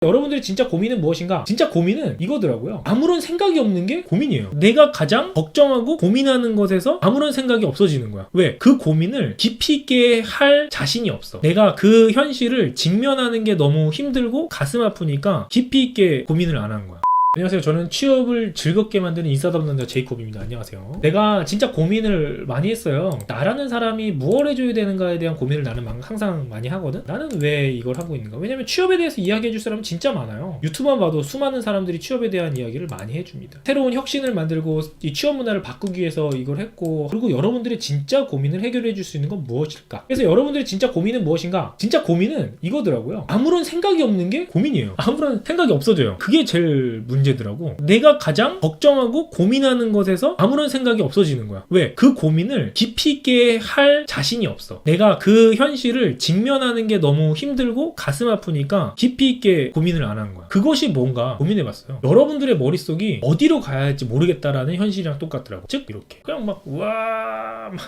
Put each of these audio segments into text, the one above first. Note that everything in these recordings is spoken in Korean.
여러분들이 진짜 고민은 무엇인가? 진짜 고민은 이거더라고요. 아무런 생각이 없는 게 고민이에요. 내가 가장 걱정하고 고민하는 것에서 아무런 생각이 없어지는 거야. 왜? 그 고민을 깊이 있게 할 자신이 없어. 내가 그 현실을 직면하는 게 너무 힘들고 가슴 아프니까 깊이 있게 고민을 안 하는 거야. 안녕하세요. 저는 취업을 즐겁게 만드는 인싸답 남자 제이콥입니다. 안녕하세요. 내가 진짜 고민을 많이 했어요. 나라는 사람이 무엇을 해줘야 되는가에 대한 고민을 나는 항상 많이 하거든? 나는 왜 이걸 하고 있는가? 왜냐면 취업에 대해서 이야기해줄 사람은 진짜 많아요. 유튜브만 봐도 수많은 사람들이 취업에 대한 이야기를 많이 해줍니다. 새로운 혁신을 만들고 이 취업 문화를 바꾸기 위해서 이걸 했고, 그리고 여러분들이 진짜 고민을 해결해줄 수 있는 건 무엇일까? 그래서 여러분들이 진짜 고민은 무엇인가? 진짜 고민은 이거더라고요. 아무런 생각이 없는 게 고민이에요. 아무런 생각이 없어져요. 그게 제일 문제더라고. 내가 가장 걱정하고 고민하는 것에서 아무런 생각이 없어지는 거야. 왜? 그 고민을 깊이 있게 할 자신이 없어. 내가 그 현실을 직면하는 게 너무 힘들고 가슴 아프니까 깊이 있게 고민을 안 하는 거야. 그것이 뭔가 고민해봤어요. 여러분들의 머릿속이 어디로 가야 할지 모르겠다라는 현실이랑 똑같더라고. 즉 이렇게 그냥 막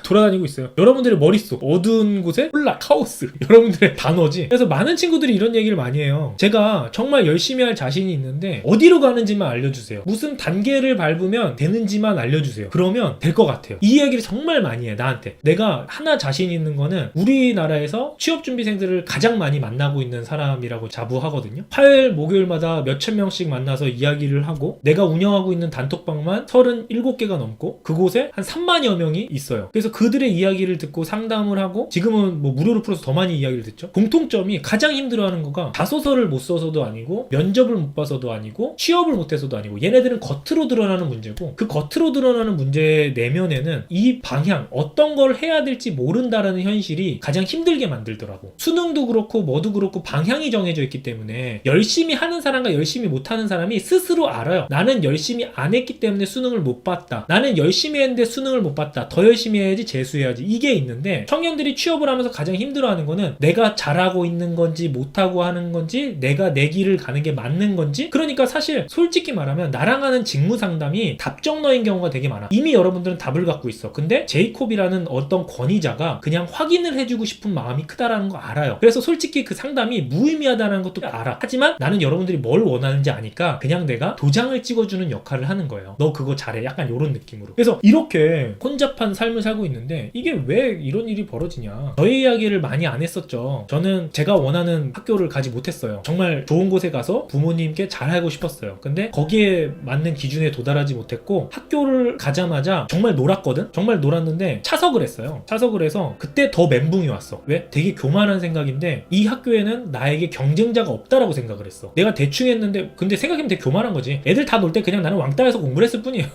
돌아다니고 있어요. 여러분들의 머릿속 어두운 곳에 홀라 카오스. 여러분들의 단어지. 그래서 많은 친구들이 이런 얘기를 많이 해요. 제가 정말 열심히 할 자신이 있는데 어디로 가는지만 알려주세요. 무슨 단계를 밟으면 되는지만 알려주세요. 그러면 될 것 같아요. 이 이야기를 정말 많이 해, 나한테. 내가 하나 자신 있는 거는 우리나라에서 취업준비생들을 가장 많이 만나고 있는 사람이라고 자부하거든요. 화요일, 목요일마다 몇천 명씩 만나서 이야기를 하고, 내가 운영하고 있는 단톡방만 37개가 넘고 그곳에 한 3만여 명이 있어요. 그래서 그들의 이야기를 듣고 상담을 하고, 지금은 뭐 무료로 풀어서 더 많이 이야기를 듣죠. 공통점이 가장 힘들어하는 거가 자소서를 못 써서도 아니고, 면접을 못 봐서도 아니고, 취업을 못해서도 아니고, 얘네들은 겉으로 드러나는 문제고, 그 겉으로 드러나는 문제 내면에는 이 방향, 어떤 걸 해야 될지 모른다라는 현실이 가장 힘들게 만들더라고. 수능도 그렇고 뭐도 그렇고 방향이 정해져 있기 때문에 열심히 하는 사람과 열심히 못하는 사람이 스스로 알아요. 나는 열심히 안 했기 때문에 수능을 못 봤다. 나는 열심히 했는데 수능을 못 봤다. 더 열심히 해야지, 재수해야지. 이게 있는데, 청년들이 취업을 하면서 가장 힘들어하는 거는 내가 잘하고 있는 건지 못하고 하는 건지, 내가 내 길을 가는 게 맞는 건지. 그러니까 사실 솔직히 말하면 나랑 하는 직무 상담이 답정너인 경우가 되게 많아. 이미 여러분들은 답을 갖고 있어. 근데 제이콥이라는 어떤 권위자가 그냥 확인을 해주고 싶은 마음이 크다라는 거 알아요. 그래서 솔직히 그 상담이 무의미하다는 것도 알아. 하지만 나는 여러분들이 뭘 원하는지 아니까 그냥 내가 도장을 찍어주는 역할을 하는 거예요. 너 그거 잘해. 약간 이런 느낌으로. 그래서 이렇게 혼잡한 삶을 살고 있는데, 이게 왜 이런 일이 벌어지냐. 저의 이야기를 많이 안 했었죠. 저는 제가 원하는 학교를 가지 못했어요. 정말 좋은 곳에 가서 부모님께 잘하고 싶었어요. 근데 거기에 맞는 기준에 도달하지 못했고, 학교를 가자마자 정말 놀았거든? 정말 놀았는데 차석을 했어요. 차석을 해서 그때 더 멘붕이 왔어. 왜? 되게 교만한 생각인데, 이 학교에는 나에게 경쟁자가 없다라고 생각을 했어. 내가 대충 했는데, 근데 생각해보면 되게 교만한 거지. 애들 다 놀 때 그냥 나는 왕따에서 공부를 했을 뿐이에요.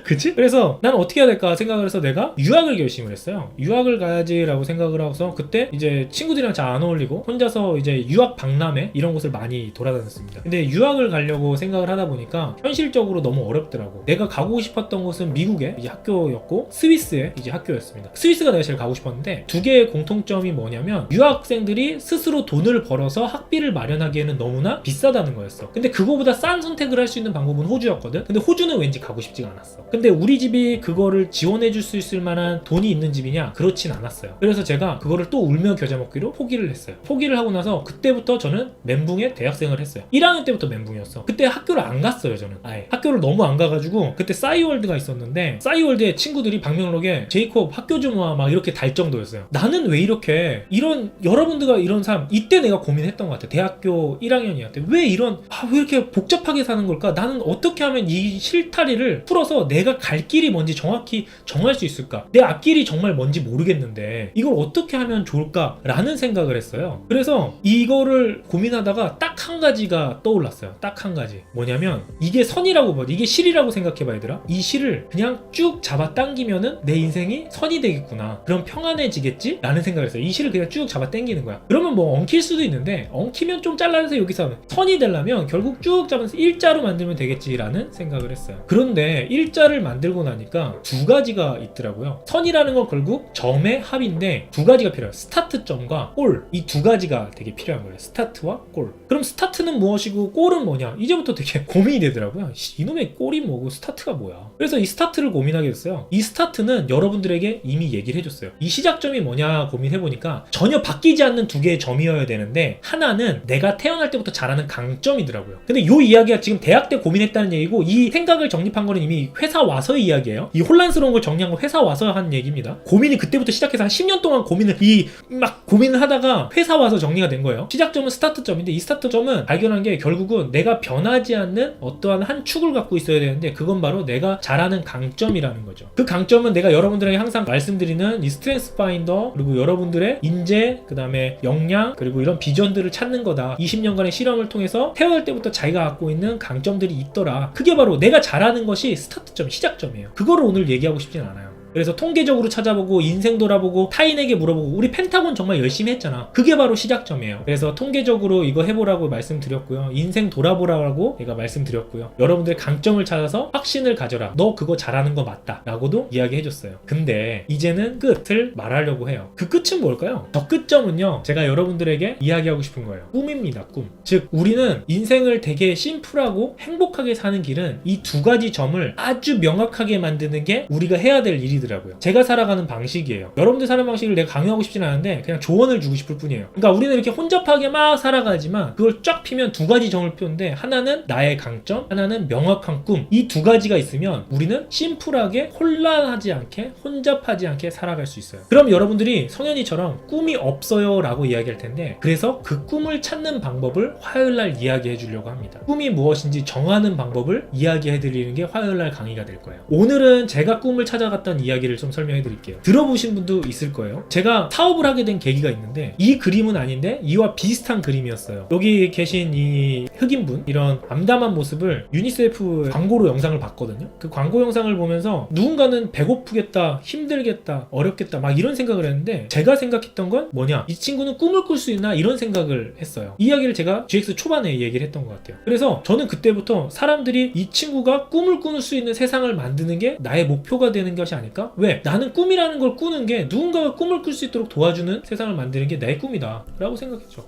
그치? 그래서 난 어떻게 해야 될까 생각을 해서 내가 유학을 결심을 했어요. 유학을 가야지 라고 생각을 하고서, 그때 이제 친구들이랑 잘 안 어울리고 혼자서 이제 유학 박람회 이런 곳을 많이 돌아다녔습니다. 근데 유학을 가려고 생각을 하다 보니까 현실적으로 너무 어렵더라고. 내가 가고 싶었던 곳은 미국의 이제 학교였고, 스위스의 이제 학교였습니다. 스위스가 내가 제일 가고 싶었는데, 두 개의 공통점이 뭐냐면 유학생들이 스스로 돈을 벌어서 학비를 마련하기에는 너무나 비싸다는 거였어. 근데 그거보다 싼 선택을 할 수 있는 방법은 호주였거든. 근데 호주는 왠지 가고 싶지가 않았어. 근데 우리 집이 그거를 지원해줄 수 있을 만한 돈이 있는 집이냐? 그렇진 않았어요. 그래서 제가 그거를 또 울며 겨자 먹기로 포기를 했어요. 포기를 하고 나서 그때부터 저는 멘붕의 대학생을 했어요. 1학년 때부터 멘붕이었어. 그때 학교를 안 갔어요. 저는 아예 학교를 너무 안 가가지고, 그때 싸이월드가 있었는데 싸이월드에 친구들이 방명록에 제이콥 학교 좀 와 막 이렇게 달 정도였어요. 나는 왜 이렇게, 이런 여러분들과 이런 삶, 이때 내가 고민했던 것 같아. 대학교 1학년이었을 때 왜 이런, 왜 이렇게 복잡하게 사는 걸까? 나는 어떻게 하면 이 실타리를 풀어서 내가 갈 길이 뭔지 정확히 정할 수 있을까? 내 앞길이 정말 뭔지 모르겠는데 이걸 어떻게 하면 좋을까? 라는 생각을 했어요. 그래서 이거를 고민하다가 딱 한 가지가 떠올랐어요. 딱 한 가지. 뭐냐면, 이게 선이라고 봐. 이게 실이라고 생각해봐, 얘들아. 이 실을 그냥 쭉 잡아 당기면은 내 인생이 선이 되겠구나. 그럼 평안해지겠지? 라는 생각을 했어요. 이 실을 그냥 쭉 잡아 당기는 거야. 그러면 뭐 엉킬 수도 있는데, 엉키면 좀 잘라서 여기서 하면, 선이 되려면 결국 쭉 잡아서 일자로 만들면 되겠지라는 생각을 했어요. 그런데 숫자를 만들고 나니까 두 가지가 있더라고요. 선이라는 건 결국 점의 합인데 두 가지가 필요해요. 스타트점과 골, 이 두 가지가 되게 필요한 거예요. 스타트와 골. 그럼 스타트는 무엇이고 골은 뭐냐? 이제부터 되게 고민이 되더라고요. 이놈의 골이 뭐고 스타트가 뭐야? 그래서 이 스타트를 고민하게 됐어요. 이 스타트는 여러분들에게 이미 얘기를 해줬어요. 이 시작점이 뭐냐 고민해보니까 전혀 바뀌지 않는 두 개의 점이어야 되는데, 하나는 내가 태어날 때부터 잘하는 강점이더라고요. 근데 이 이야기가 지금 대학 때 고민했다는 얘기고, 이 생각을 정립한 거는 이미 회사 와서의 이야기예요. 이 혼란스러운 걸 정리한 건 회사 와서 한 얘기입니다. 고민이 그때부터 시작해서 한 10년 동안 고민을 하다가 회사 와서 정리가 된 거예요. 시작점은 스타트점인데, 이 스타트점은 발견한 게 결국은 내가 변하지 않는 어떠한 한 축을 갖고 있어야 되는데, 그건 바로 내가 잘하는 강점이라는 거죠. 그 강점은 내가 여러분들에게 항상 말씀드리는 이 스트렝스 파인더, 그리고 여러분들의 인재, 그 다음에 역량, 그리고 이런 비전들을 찾는 거다. 20년간의 실험을 통해서 태어날 때부터 자기가 갖고 있는 강점들이 있더라. 그게 바로 내가 잘하는 것이 스타트점, 시작점이에요. 그거를 오늘 얘기하고 싶진 않아요. 그래서 통계적으로 찾아보고 인생 돌아보고 타인에게 물어보고, 우리 펜타곤 정말 열심히 했잖아. 그게 바로 시작점이에요. 그래서 통계적으로 이거 해보라고 말씀드렸고요. 인생 돌아보라고 제가 말씀드렸고요. 여러분들의 강점을 찾아서 확신을 가져라. 너 그거 잘하는 거 맞다 라고도 이야기해줬어요. 근데 이제는 끝을 말하려고 해요. 그 끝은 뭘까요? 저 끝점은요, 제가 여러분들에게 이야기하고 싶은 거예요. 꿈입니다. 꿈. 즉 우리는 인생을 되게 심플하고 행복하게 사는 길은 이 두 가지 점을 아주 명확하게 만드는 게 우리가 해야 될 일이더라고요. 제가 살아가는 방식이에요. 여러분들 사는 방식을 내가 강요하고 싶진 않은데 그냥 조언을 주고 싶을 뿐이에요. 그러니까 우리는 이렇게 혼잡하게 막 살아가지만 그걸 쫙 피면 두 가지 점을 피우는데, 하나는 나의 강점, 하나는 명확한 꿈. 이 두 가지가 있으면 우리는 심플하게 혼란하지 않게, 혼잡하지 않게 살아갈 수 있어요. 그럼 여러분들이 성현이처럼 꿈이 없어요 라고 이야기할 텐데, 그래서 그 꿈을 찾는 방법을 화요일날 이야기해 주려고 합니다. 꿈이 무엇인지 정하는 방법을 이야기해 드리는 게 화요일날 강의가 될 거예요. 오늘은 제가 꿈을 찾아갔던 이야기를 좀 설명해 드릴게요. 들어보신 분도 있을 거예요. 제가 사업을 하게 된 계기가 있는데, 이 그림은 아닌데 이와 비슷한 그림이었어요. 여기 계신 이 흑인분, 이런 암담한 모습을 유니세프 광고로 영상을 봤거든요. 그 광고 영상을 보면서 누군가는 배고프겠다, 힘들겠다, 어렵겠다 막 이런 생각을 했는데, 제가 생각했던 건 뭐냐, 이 친구는 꿈을 꿀 수 있나 이런 생각을 했어요. 이 이야기를 제가 GX 초반에 얘기를 했던 것 같아요. 그래서 저는 그때부터 사람들이 이 친구가 꿈을 꾸는 수 있는 세상을 만드는 게 나의 목표가 되는 것이 아닐까? 왜? 나는 꿈이라는 걸 꾸는 게 누군가가 꿈을 꿀 수 있도록 도와주는 세상을 만드는 게 내 꿈이다 라고 생각했죠.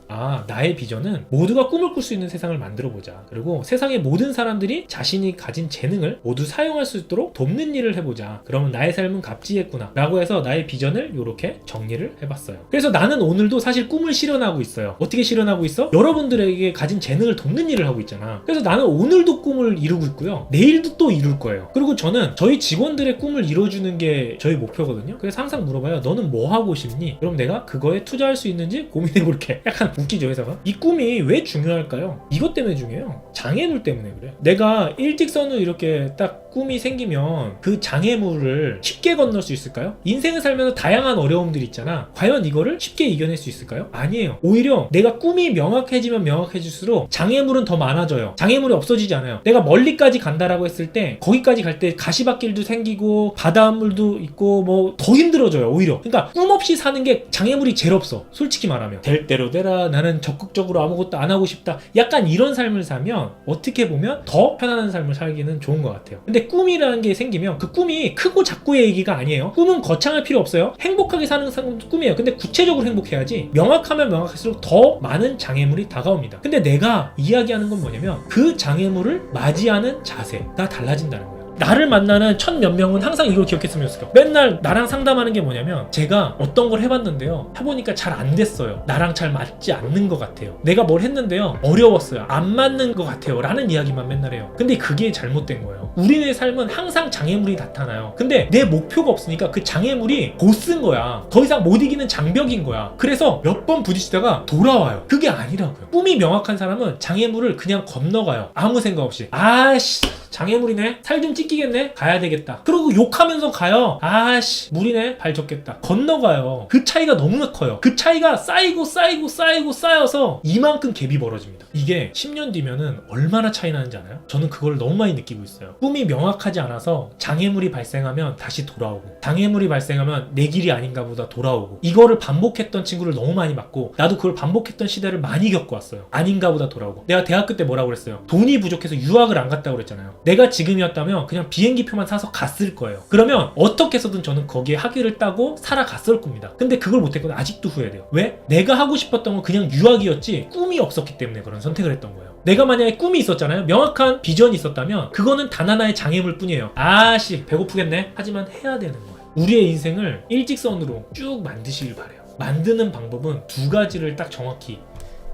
나의 비전은 모두가 꿈을 꿀 수 있는 세상을 만들어 보자. 그리고 세상의 모든 사람들이 자신이 가진 재능을 모두 사용할 수 있도록 돕는 일을 해보자. 그러면 나의 삶은 값지겠구나 라고 해서 나의 비전을 이렇게 정리를 해봤어요. 그래서 나는 오늘도 사실 꿈을 실현하고 있어요. 어떻게 실현하고 있어? 여러분들에게 가진 재능을 돕는 일을 하고 있잖아. 그래서 나는 오늘도 꿈을 이루고 있고요, 내일도 또 이룰 거예요. 그리고 저는 저희 직원들의 꿈을 이뤄주는 게 저희 목표거든요. 그래서 항상 물어봐요. 너는 뭐 하고 싶니? 그럼 내가 그거에 투자할 수 있는지 고민해볼게. 약간 웃기죠, 회사가? 이 꿈이 왜 중요할까요? 이것 때문에 중요해요. 장애물 때문에 그래. 내가 일직선으로 이렇게 딱 꿈이 생기면 그 장애물을 쉽게 건널 수 있을까요? 인생을 살면서 다양한 어려움들이 있잖아. 과연 이거를 쉽게 이겨낼 수 있을까요? 아니에요. 오히려 내가 꿈이 명확해지면 명확해질수록 장애물은 더 많아져요. 장애물이 없어지지 않아요. 내가 멀리까지 간다라고 했을 때 거기까지 갈 때 가시밭길도 생기고 바닷물도 있고 뭐 더 힘들어져요, 오히려. 그러니까 꿈 없이 사는 게 장애물이 제일 없어, 솔직히 말하면. 될 대로 되라, 나는 적극적으로 아무것도 안 하고 싶다, 약간 이런 삶을 사면 어떻게 보면 더 편안한 삶을 살기는 좋은 것 같아요. 근데 꿈이라는 게 생기면 그 꿈이 크고 작고의 얘기가 아니에요. 꿈은 거창할 필요 없어요. 행복하게 사는 사람도 꿈이에요. 근데 구체적으로 행복해야지. 명확하면 명확할수록 더 많은 장애물이 다가옵니다. 근데 내가 이야기하는 건 뭐냐면, 그 장애물을 맞이하는 자세가 달라진다는 거예요. 나를 만나는 천 몇 명은 항상 이걸 기억했으면 좋겠어요. 맨날 나랑 상담하는 게 뭐냐면, 제가 어떤 걸 해봤는데요, 해보니까 잘 안 됐어요. 나랑 잘 맞지 않는 것 같아요. 내가 뭘 했는데요, 어려웠어요. 안 맞는 것 같아요 라는 이야기만 맨날 해요. 근데 그게 잘못된 거예요. 우리의 삶은 항상 장애물이 나타나요. 근데 내 목표가 없으니까 그 장애물이 보스인 거야. 더 이상 못 이기는 장벽인 거야. 그래서 몇 번 부딪히다가 돌아와요. 그게 아니라고요. 꿈이 명확한 사람은 장애물을 그냥 건너가요. 아무 생각 없이. 아씨, 장애물이네, 살 좀 찢기겠네, 가야 되겠다. 그러고 욕하면서 가요. 아씨, 물이네, 발 젖겠다. 건너가요. 그 차이가 너무나 커요. 그 차이가 쌓여서 이만큼 갭이 벌어집니다. 이게 10년 뒤면은 얼마나 차이 나는지 알아요? 저는 그걸 너무 많이 느끼고 있어요. 꿈이 명확하지 않아서 장애물이 발생하면 다시 돌아오고, 장애물이 발생하면 내 길이 아닌가 보다 돌아오고, 이거를 반복했던 친구를 너무 많이 봤고, 나도 그걸 반복했던 시대를 많이 겪어왔어요. 아닌가 보다 돌아오고. 내가 대학교 때 뭐라고 그랬어요? 돈이 부족해서 유학을 안 갔다고 그랬잖아요. 내가 지금이었다면 그냥 그냥 비행기표만 사서 갔을 거예요. 그러면 어떻게 해서든 저는 거기에 학위를 따고 살아갔을 겁니다. 근데 그걸 못했거든요. 아직도 후회돼요. 왜? 내가 하고 싶었던 건 그냥 유학이었지 꿈이 없었기 때문에 그런 선택을 했던 거예요. 내가 만약에 꿈이 있었잖아요. 명확한 비전이 있었다면 그거는 단 하나의 장애물 뿐이에요. 아씨 배고프겠네. 하지만 해야 되는 거예요. 우리의 인생을 일직선으로 쭉 만드시길 바래요. 만드는 방법은 두 가지를 딱 정확히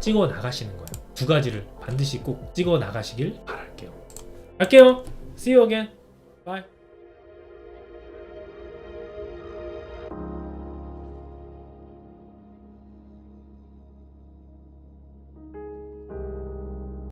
찍어 나가시는 거예요. 두 가지를 반드시 꼭 찍어 나가시길 바랄게요. 갈게요. See you again. Bye.